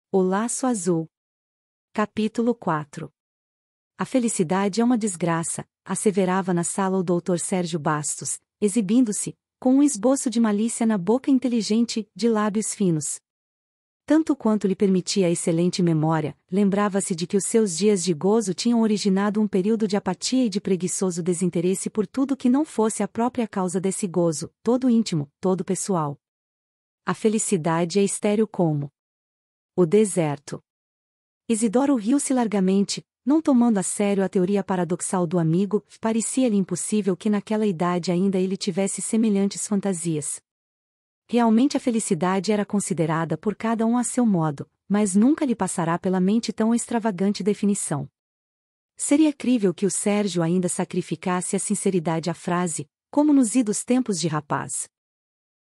O Laço Azul. Capítulo 4. A felicidade é uma desgraça, asseverava na sala o Dr. Sérgio Bastos, exibindo-se, com um esboço de malícia na boca inteligente, de lábios finos. Tanto quanto lhe permitia a excelente memória, lembrava-se de que os seus dias de gozo tinham originado um período de apatia e de preguiçoso desinteresse por tudo que não fosse a própria causa desse gozo, todo íntimo, todo pessoal. A felicidade é estéril como o deserto. Isidoro riu-se largamente, não tomando a sério a teoria paradoxal do amigo. Parecia-lhe impossível que naquela idade ainda ele tivesse semelhantes fantasias. Realmente a felicidade era considerada por cada um a seu modo, mas nunca lhe passará pela mente tão extravagante definição. Seria crível que o Sérgio ainda sacrificasse a sinceridade à frase, como nos idos tempos de rapaz.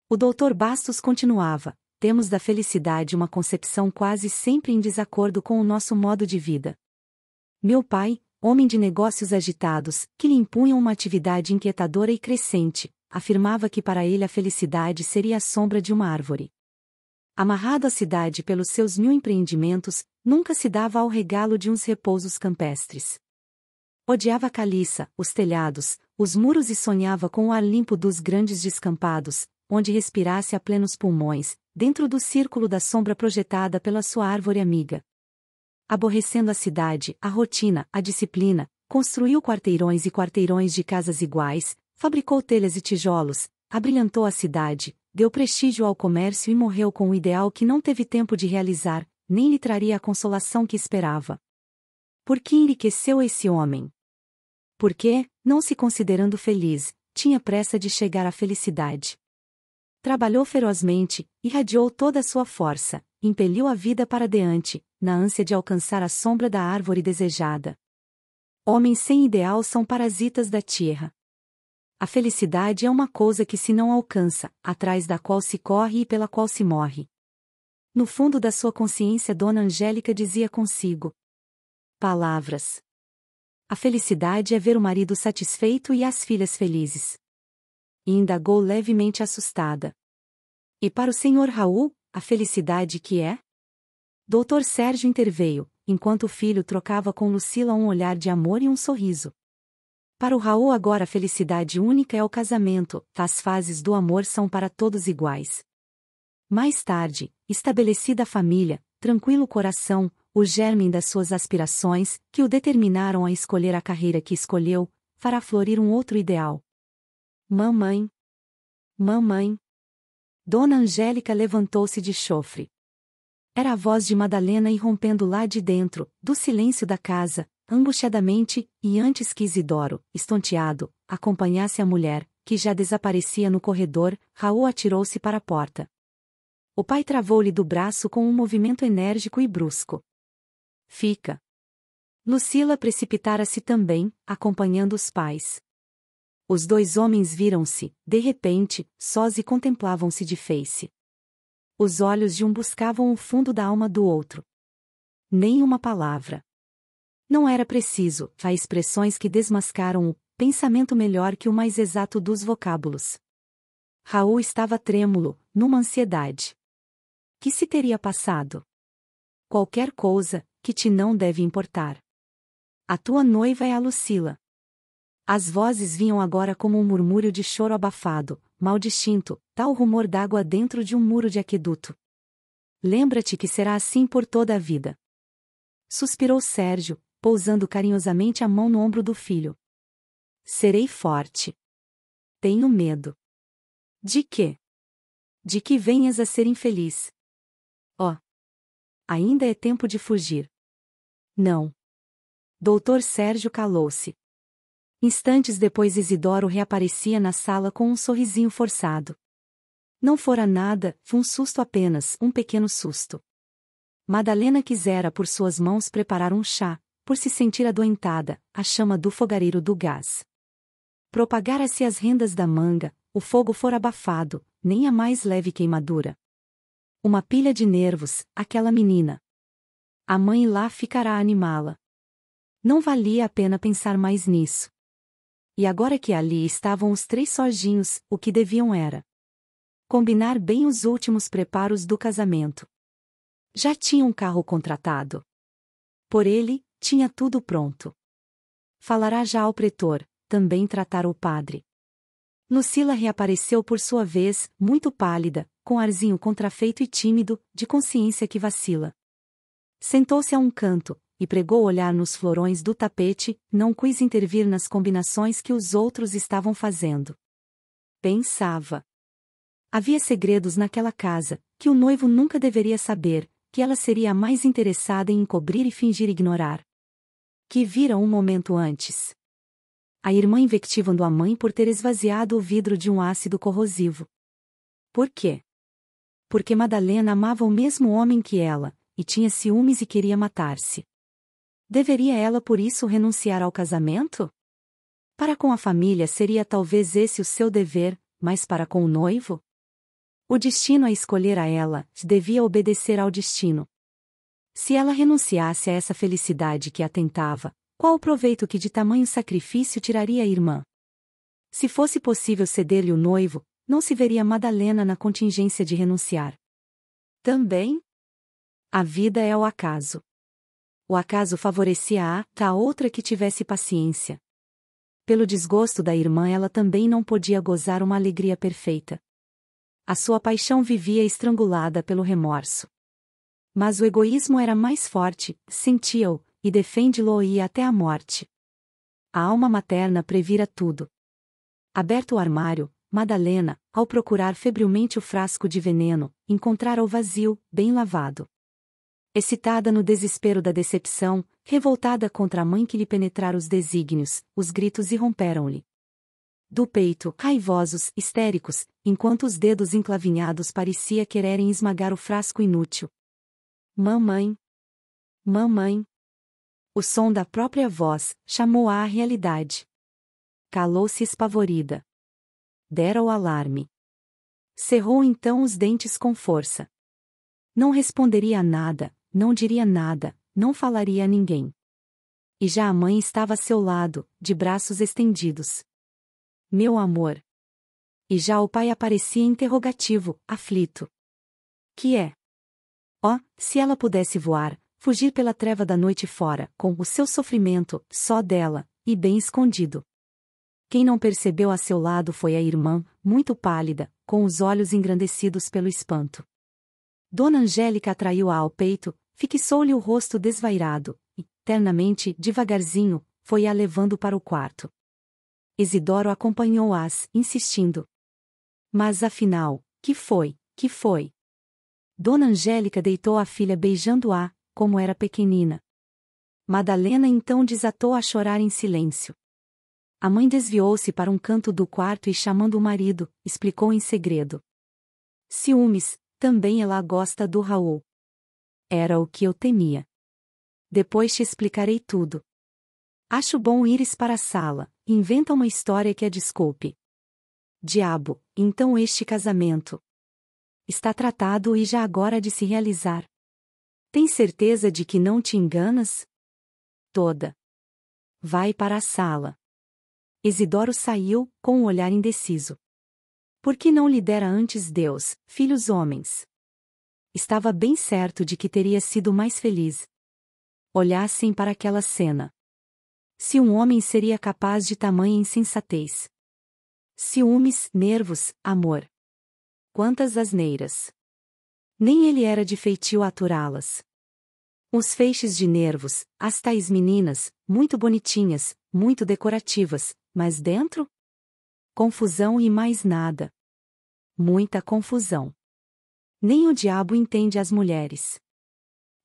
O Dr. Bastos continuava: temos da felicidade uma concepção quase sempre em desacordo com o nosso modo de vida. Meu pai, homem de negócios agitados, que lhe impunham uma atividade inquietadora e crescente, afirmava que para ele a felicidade seria a sombra de uma árvore. Amarrado à cidade pelos seus 1000 empreendimentos, nunca se dava ao regalo de uns repousos campestres. Odiava a caliça, os telhados, os muros e sonhava com o ar limpo dos grandes descampados, onde respirasse a plenos pulmões, dentro do círculo da sombra projetada pela sua árvore amiga. Aborrecendo a cidade, a rotina, a disciplina, construiu quarteirões e quarteirões de casas iguais, fabricou telhas e tijolos, abrilhantou a cidade, deu prestígio ao comércio e morreu com um ideal que não teve tempo de realizar, nem lhe traria a consolação que esperava. Por que enriqueceu esse homem? Porque, não se considerando feliz, tinha pressa de chegar à felicidade. Trabalhou ferozmente, irradiou toda a sua força, impeliu a vida para diante, na ânsia de alcançar a sombra da árvore desejada. Homens sem ideal são parasitas da terra. A felicidade é uma coisa que se não alcança, atrás da qual se corre e pela qual se morre. No fundo da sua consciência Dona Angélica dizia consigo: palavras. A felicidade é ver o marido satisfeito e as filhas felizes. E indagou levemente assustada: e para o Sr. Raul, a felicidade que é? Dr. Sérgio interveio, enquanto o filho trocava com Lucila um olhar de amor e um sorriso. Para o Raul agora a felicidade única é o casamento, as fases do amor são para todos iguais. Mais tarde, estabelecida a família, tranquilo o coração, o germe das suas aspirações, que o determinaram a escolher a carreira que escolheu, fará florir um outro ideal. Mamãe. Mamãe. Dona Angélica levantou-se de chofre. Era a voz de Madalena irrompendo lá de dentro, do silêncio da casa, angustiadamente, e antes que Isidoro, estonteado, acompanhasse a mulher, que já desaparecia no corredor, Raul atirou-se para a porta. O pai travou-lhe do braço com um movimento enérgico e brusco. Fica. Lucila precipitara-se também, acompanhando os pais. Os dois homens viram-se, de repente, sós e contemplavam-se de face. Os olhos de um buscavam o fundo da alma do outro. Nem uma palavra. Não era preciso, há expressões que desmascaram o pensamento melhor que o mais exato dos vocábulos. Raul estava trêmulo, numa ansiedade. Que se teria passado? Qualquer coisa, que te não deve importar. A tua noiva é a Lucila. As vozes vinham agora como um murmúrio de choro abafado, mal distinto, tal rumor d'água dentro de um muro de aqueduto. Lembra-te que será assim por toda a vida. Suspirou Sérgio, pousando carinhosamente a mão no ombro do filho. Serei forte. Tenho medo. De quê? De que venhas a ser infeliz. Oh! Ainda é tempo de fugir. Não. Dr. Sérgio calou-se. Instantes depois Isidoro reaparecia na sala com um sorrisinho forçado. Não fora nada, foi um susto apenas, um pequeno susto. Madalena quisera por suas mãos preparar um chá, por se sentir adoentada, a chama do fogareiro do gás. Propagara-se as rendas da manga, o fogo fora abafado, nem a mais leve queimadura. Uma pilha de nervos, aquela menina. A mãe lá ficará a animá-la. Não valia a pena pensar mais nisso. E agora que ali estavam os 3 sojinhos, o que deviam era combinar bem os últimos preparos do casamento. Já tinha um carro contratado. Por ele, tinha tudo pronto. Falará já ao pretor, também tratar o padre. Lucila reapareceu por sua vez, muito pálida, com arzinho contrafeito e tímido, de consciência que vacila. Sentou-se a um canto, e pregou olhar nos florões do tapete, não quis intervir nas combinações que os outros estavam fazendo. Pensava. Havia segredos naquela casa, que o noivo nunca deveria saber, que ela seria a mais interessada em encobrir e fingir ignorar. Que vira um momento antes. A irmã invectivando a mãe por ter esvaziado o vidro de um ácido corrosivo. Por quê? Porque Madalena amava o mesmo homem que ela, e tinha ciúmes e queria matar-se. Deveria ela por isso renunciar ao casamento? Para com a família seria talvez esse o seu dever, mas para com o noivo? O destino a escolher a ela, devia obedecer ao destino. Se ela renunciasse a essa felicidade que a tentava, qual o proveito que de tamanho sacrifício tiraria a irmã? Se fosse possível ceder-lhe o noivo, não se veria Madalena na contingência de renunciar. Também? A vida é o acaso. O acaso favorecia a outra que tivesse paciência. Pelo desgosto da irmã ela também não podia gozar uma alegria perfeita. A sua paixão vivia estrangulada pelo remorso. Mas o egoísmo era mais forte, sentia-o, e defende-lo ia até a morte. A alma materna previra tudo. Aberto o armário, Madalena, ao procurar febrilmente o frasco de veneno, encontrara-o vazio, bem lavado. Excitada no desespero da decepção, revoltada contra a mãe que lhe penetrara os desígnios, os gritos irromperam-lhe do peito, raivosos, histéricos, enquanto os dedos enclavinhados parecia quererem esmagar o frasco inútil. Mamãe! Mamãe! O som da própria voz chamou-a à realidade. Calou-se espavorida. Dera o alarme. Cerrou então os dentes com força. Não responderia a nada, não diria nada, não falaria a ninguém. E já a mãe estava a seu lado, de braços estendidos. Meu amor. E já o pai aparecia interrogativo, aflito. Que é? Oh, se ela pudesse voar, fugir pela treva da noite fora, com o seu sofrimento, só dela, e bem escondido. Quem não percebeu a seu lado foi a irmã, muito pálida, com os olhos engrandecidos pelo espanto. Dona Angélica atraiu-a ao peito, fixou-lhe o rosto desvairado, e, ternamente, devagarzinho, foi-a levando para o quarto. Isidoro acompanhou-as, insistindo. Mas afinal, que foi, que foi? Dona Angélica deitou a filha beijando-a, como era pequenina. Madalena então desatou a chorar em silêncio. A mãe desviou-se para um canto do quarto e chamando o marido, explicou em segredo. Ciúmes, também ela gosta do Raul. Era o que eu temia. Depois te explicarei tudo. Acho bom ires para a sala, inventa uma história que a desculpe. Diabo, então este casamento está tratado e já agora há de se realizar. Tens certeza de que não te enganas? Toda. Vai para a sala. Isidoro saiu, com um olhar indeciso. Por que não lhe dera antes Deus, filhos homens? Estava bem certo de que teria sido mais feliz. Olhassem para aquela cena. Se um homem seria capaz de tamanha insensatez. Ciúmes, nervos, amor. Quantas asneiras. Nem ele era de feitio aturá-las. Os feixes de nervos, as tais meninas, muito bonitinhas, muito decorativas, mas dentro? Confusão e mais nada. Muita confusão. Nem o diabo entende as mulheres.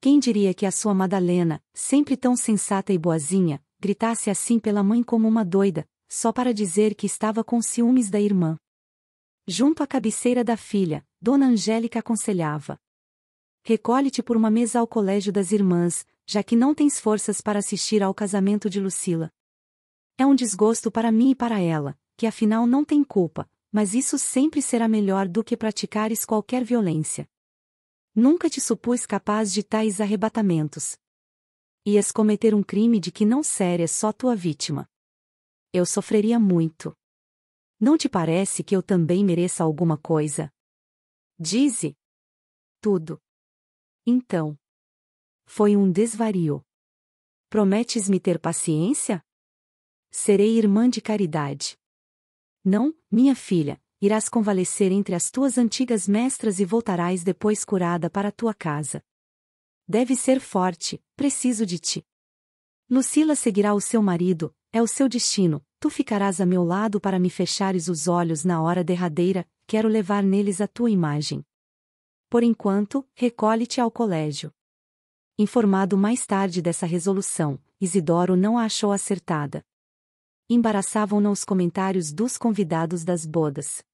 Quem diria que a sua Madalena, sempre tão sensata e boazinha, gritasse assim pela mãe como uma doida, só para dizer que estava com ciúmes da irmã. Junto à cabeceira da filha, Dona Angélica aconselhava. Recolhe-te por uma mesa ao colégio das irmãs, já que não tens forças para assistir ao casamento de Lucila. É um desgosto para mim e para ela, que afinal não tem culpa, mas isso sempre será melhor do que praticares qualquer violência. Nunca te supus capaz de tais arrebatamentos. Ias cometer um crime de que não seres só tua vítima. Eu sofreria muito. Não te parece que eu também mereça alguma coisa? Dize. Tudo. Então. Foi um desvario. Prometes-me ter paciência? Serei irmã de caridade. Não, minha filha, irás convalescer entre as tuas antigas mestras e voltarás depois curada para a tua casa. Deve ser forte, preciso de ti. Lucila seguirá o seu marido, é o seu destino, tu ficarás a meu lado para me fechares os olhos na hora derradeira, quero levar neles a tua imagem. Por enquanto, recolhe-te ao colégio. Informado mais tarde dessa resolução, Isidoro não a achou acertada. Embaraçavam-no os comentários dos convidados das bodas.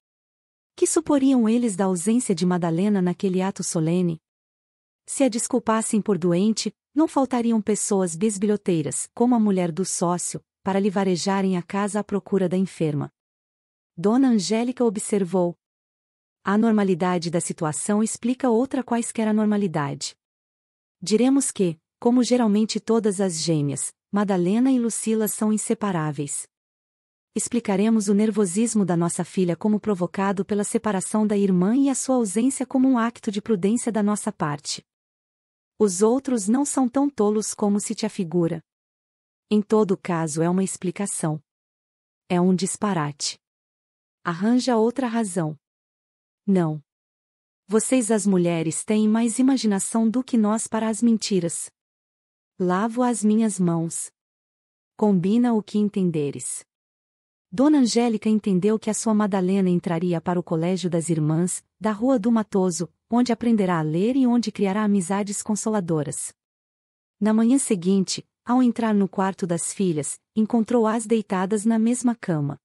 Que suporiam eles da ausência de Madalena naquele ato solene? Se a desculpassem por doente, não faltariam pessoas bisbilhoteiras, como a mulher do sócio, para lhe varejarem a casa à procura da enferma. Dona Angélica observou. A anormalidade da situação explica outra quaisquer anormalidade. Diremos que, como geralmente todas as gêmeas, Madalena e Lucila são inseparáveis. Explicaremos o nervosismo da nossa filha como provocado pela separação da irmã e a sua ausência como um acto de prudência da nossa parte. Os outros não são tão tolos como se te afigura. Em todo caso é uma explicação. É um disparate. Arranja outra razão. Não. Vocês as mulheres têm mais imaginação do que nós para as mentiras. Lavo as minhas mãos. Combina o que entenderes. Dona Angélica entendeu que a sua Madalena entraria para o Colégio das Irmãs, da Rua do Matoso, onde aprenderá a ler e onde criará amizades consoladoras. Na manhã seguinte, ao entrar no quarto das filhas, encontrou-as deitadas na mesma cama.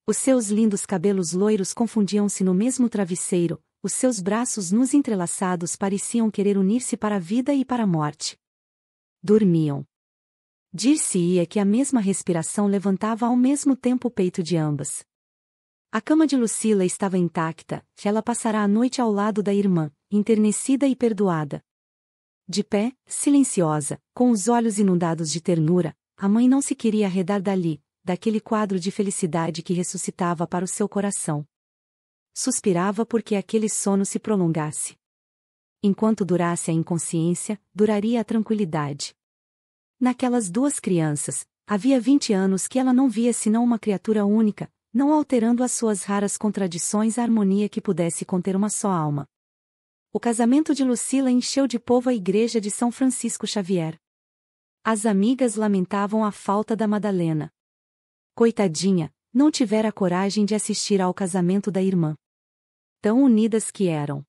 Os seus lindos cabelos loiros confundiam-se no mesmo travesseiro, os seus braços nus entrelaçados pareciam querer unir-se para a vida e para a morte. Dormiam. Dir-se-ia que a mesma respiração levantava ao mesmo tempo o peito de ambas. A cama de Lucila estava intacta, ela passará a noite ao lado da irmã, enternecida e perdoada. De pé, silenciosa, com os olhos inundados de ternura, a mãe não se queria arredar dali, daquele quadro de felicidade que ressuscitava para o seu coração. Suspirava porque aquele sono se prolongasse. Enquanto durasse a inconsciência, duraria a tranquilidade. Naquelas duas crianças, havia 20 anos que ela não via senão uma criatura única, não alterando as suas raras contradições a harmonia que pudesse conter uma só alma. O casamento de Lucila encheu de povo a igreja de São Francisco Xavier. As amigas lamentavam a falta da Madalena. Coitadinha, não tivera coragem de assistir ao casamento da irmã. Tão unidas que eram.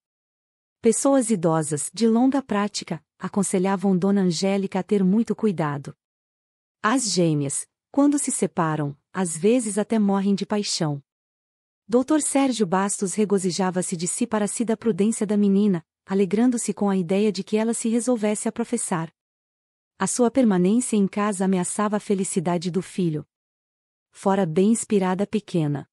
Pessoas idosas, de longa prática, aconselhavam Dona Angélica a ter muito cuidado. As gêmeas, quando se separam, às vezes até morrem de paixão. Dr. Sérgio Bastos regozijava-se de si para si da prudência da menina, alegrando-se com a ideia de que ela se resolvesse a professar. A sua permanência em casa ameaçava a felicidade do filho. Fora bem inspirada pequena.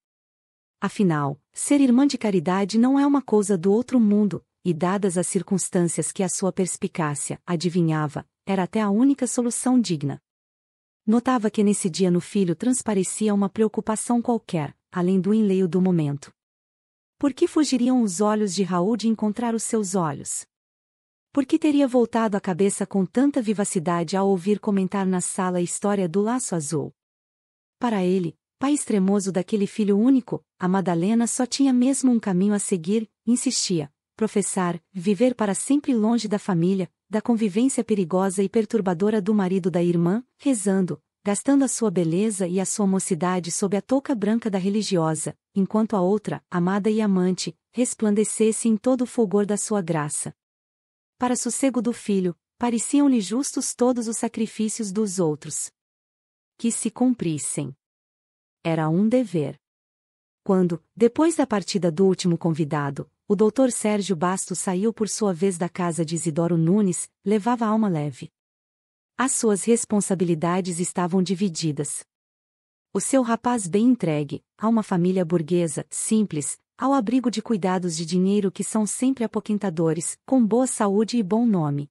Afinal, ser irmã de caridade não é uma coisa do outro mundo, e dadas as circunstâncias que a sua perspicácia adivinhava, era até a única solução digna. Notava que nesse dia no filho transparecia uma preocupação qualquer, além do enleio do momento. Por que fugiriam os olhos de Raul de encontrar os seus olhos? Por que teria voltado a cabeça com tanta vivacidade ao ouvir comentar na sala a história do laço azul? Para ele, pai extremoso daquele filho único, a Madalena só tinha mesmo um caminho a seguir, insistia, professar, viver para sempre longe da família, da convivência perigosa e perturbadora do marido da irmã, rezando, gastando a sua beleza e a sua mocidade sob a touca branca da religiosa, enquanto a outra, amada e amante, resplandecesse em todo o fulgor da sua graça. Para sossego do filho, pareciam-lhe justos todos os sacrifícios dos outros. Que se cumprissem. Era um dever. Quando, depois da partida do último convidado, o Dr. Sérgio Bastos saiu por sua vez da casa de Isidoro Nunes, levava a alma leve. As suas responsabilidades estavam divididas. O seu rapaz bem entregue, a uma família burguesa, simples, ao abrigo de cuidados de dinheiro que são sempre apoquentadores, com boa saúde e bom nome.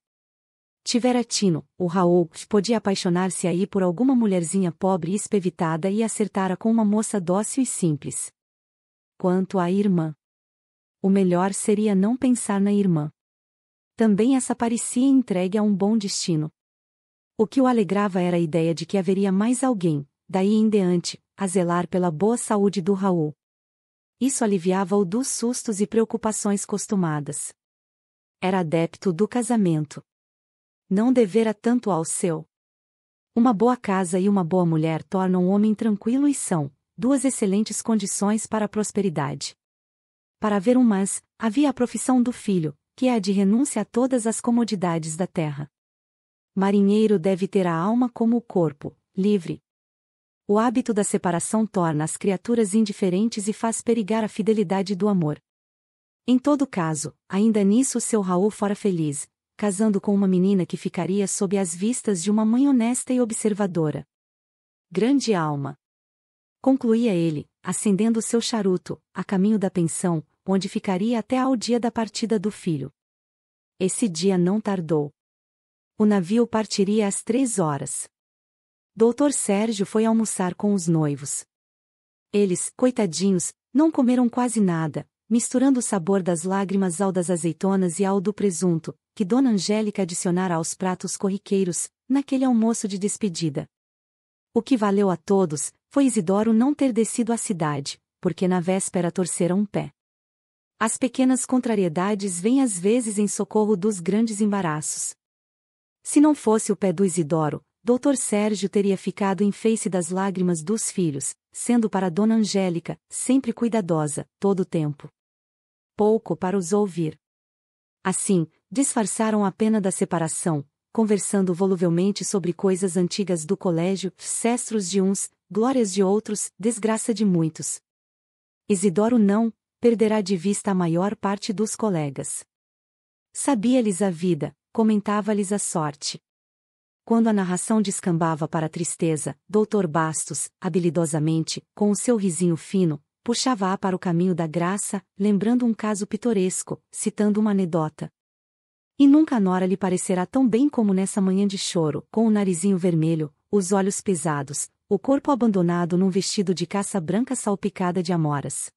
Tivera tino, o Raul, podia apaixonar-se aí por alguma mulherzinha pobre e espevitada e acertara com uma moça dócil e simples. Quanto à irmã. O melhor seria não pensar na irmã. também essa parecia entregue a um bom destino. O que o alegrava era a ideia de que haveria mais alguém, daí em diante, a zelar pela boa saúde do Raul. Isso aliviava-o dos sustos e preocupações costumadas. Era adepto do casamento. Não devera tanto ao seu. Uma boa casa e uma boa mulher tornam o homem tranquilo e são duas excelentes condições para a prosperidade. Para haver um mas, havia a profissão do filho, que é a de renúncia a todas as comodidades da terra. Marinheiro deve ter a alma como o corpo, livre. O hábito da separação torna as criaturas indiferentes e faz perigar a fidelidade do amor. Em todo caso, ainda nisso o seu Raul fora feliz, casando com uma menina que ficaria sob as vistas de uma mãe honesta e observadora. Grande alma! Concluía ele, acendendo o seu charuto, a caminho da pensão, onde ficaria até ao dia da partida do filho. Esse dia não tardou. O navio partiria às 3 horas. Dr. Sérgio foi almoçar com os noivos. Eles, coitadinhos, não comeram quase nada, misturando o sabor das lágrimas ao das azeitonas e ao do presunto, que Dona Angélica adicionara aos pratos corriqueiros, naquele almoço de despedida. O que valeu a todos, foi Isidoro não ter descido à cidade, porque na véspera torcera um pé. As pequenas contrariedades vêm às vezes em socorro dos grandes embaraços. Se não fosse o pé do Isidoro, Dr. Sérgio teria ficado em face das lágrimas dos filhos, sendo para Dona Angélica, sempre cuidadosa, todo o tempo. Pouco para os ouvir. Assim, disfarçaram a pena da separação, conversando voluvelmente sobre coisas antigas do colégio, cestros de uns, glórias de outros, desgraça de muitos. Isidoro não perderá de vista a maior parte dos colegas. Sabia-lhes a vida, comentava-lhes a sorte. Quando a narração descambava para a tristeza, Dr. Bastos, habilidosamente, com o seu risinho fino, puxava-a para o caminho da graça, lembrando um caso pitoresco, citando uma anedota. E nunca a nora lhe parecerá tão bem como nessa manhã de choro, com o narizinho vermelho, os olhos pesados, o corpo abandonado num vestido de caça branca salpicada de amoras.